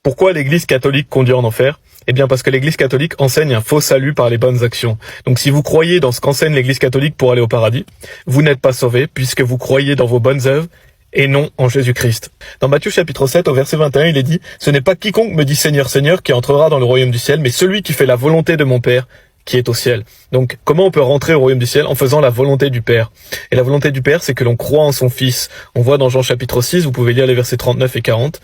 Pourquoi l'Église catholique conduit en enfer? Eh bien parce que l'Église catholique enseigne un faux salut par les bonnes actions. Donc si vous croyez dans ce qu'enseigne l'Église catholique pour aller au paradis, vous n'êtes pas sauvés puisque vous croyez dans vos bonnes œuvres et non en Jésus-Christ. Dans Matthieu chapitre 7 au verset 21, il est dit « Ce n'est pas quiconque me dit Seigneur, Seigneur qui entrera dans le royaume du ciel, mais celui qui fait la volonté de mon Père qui est au ciel. » Donc, comment on peut rentrer au royaume du ciel? En faisant la volonté du Père. Et la volonté du Père, c'est que l'on croit en son Fils. On voit dans Jean chapitre 6, vous pouvez lire les versets 39 et 40,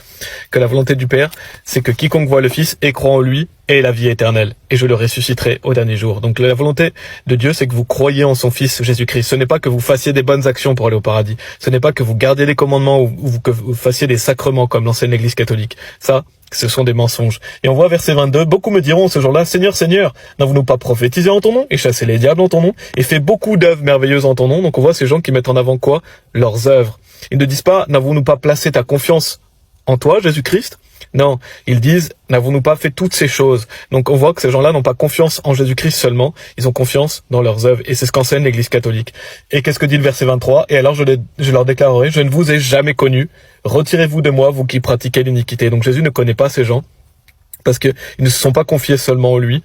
que la volonté du Père, c'est que quiconque voit le Fils et croit en lui ait la vie éternelle. Et je le ressusciterai au dernier jour. Donc, la volonté de Dieu, c'est que vous croyez en son Fils Jésus-Christ. Ce n'est pas que vous fassiez des bonnes actions pour aller au paradis. Ce n'est pas que vous gardiez les commandements ou que vous fassiez des sacrements comme l'enseigne l'Église catholique. Ça, ce sont des mensonges. Et on voit verset 22, beaucoup me diront ce jour-là, Seigneur, Seigneur, n'avons-nous pas prophétisé en ton nom, et chassé les diables en ton nom, et fait beaucoup d'œuvres merveilleuses en ton nom? Donc on voit ces gens qui mettent en avant quoi? Leurs œuvres. Ils ne disent pas, n'avons-nous pas placé ta confiance en toi, Jésus-Christ? Non, ils disent, n'avons-nous pas fait toutes ces choses? Donc on voit que ces gens-là n'ont pas confiance en Jésus-Christ seulement, ils ont confiance dans leurs œuvres. Et c'est ce qu'enseigne l'Église catholique. Et qu'est-ce que dit le verset 23? Et alors je leur déclarerai, je ne vous ai jamais connus. Retirez-vous de moi, vous qui pratiquez l'iniquité. Donc Jésus ne connaît pas ces gens, parce qu'ils ne se sont pas confiés seulement en lui,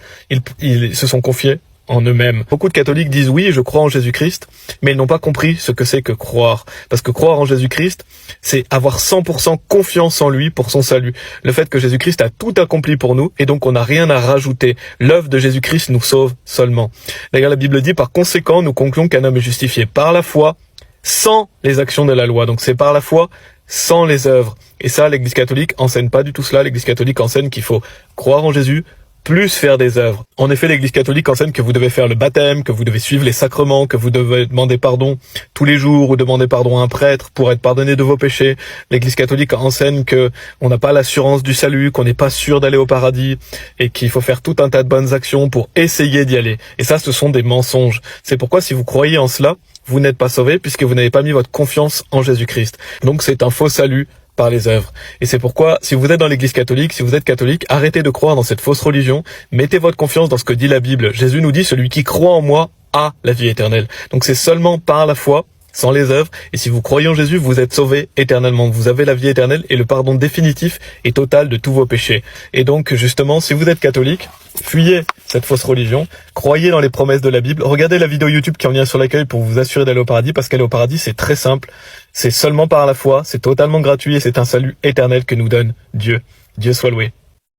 ils se sont confiés en eux-mêmes. Beaucoup de catholiques disent oui, je crois en Jésus-Christ, mais ils n'ont pas compris ce que c'est que croire. Parce que croire en Jésus-Christ, c'est avoir 100% confiance en lui pour son salut. Le fait que Jésus-Christ a tout accompli pour nous, et donc on n'a rien à rajouter. L'œuvre de Jésus-Christ nous sauve seulement. D'ailleurs, la Bible dit, par conséquent, nous concluons qu'un homme est justifié par la foi, sans les actions de la loi. Donc c'est par la foi, sans les œuvres. Et ça, l'Église catholique enseigne pas du tout cela. L'Église catholique enseigne qu'il faut croire en Jésus, plus faire des œuvres. En effet, l'Église catholique enseigne que vous devez faire le baptême, que vous devez suivre les sacrements, que vous devez demander pardon tous les jours ou demander pardon à un prêtre pour être pardonné de vos péchés. L'Église catholique enseigne que on n'a pas l'assurance du salut, qu'on n'est pas sûr d'aller au paradis et qu'il faut faire tout un tas de bonnes actions pour essayer d'y aller. Et ça, ce sont des mensonges. C'est pourquoi si vous croyez en cela, vous n'êtes pas sauvés puisque vous n'avez pas mis votre confiance en Jésus-Christ. Donc c'est un faux salut par les œuvres. Et c'est pourquoi, si vous êtes dans l'Église catholique, si vous êtes catholique, arrêtez de croire dans cette fausse religion, mettez votre confiance dans ce que dit la Bible. Jésus nous dit, celui qui croit en moi a la vie éternelle. Donc c'est seulement par la foi, sans les œuvres, et si vous croyez en Jésus, vous êtes sauvés éternellement. Vous avez la vie éternelle et le pardon définitif et total de tous vos péchés. Et donc, justement, si vous êtes catholique, fuyez cette fausse religion, croyez dans les promesses de la Bible, regardez la vidéo YouTube qui est en lien sur l'accueil pour vous assurer d'aller au paradis, parce qu'aller au paradis, c'est très simple, c'est seulement par la foi, c'est totalement gratuit et c'est un salut éternel que nous donne Dieu. Dieu soit loué.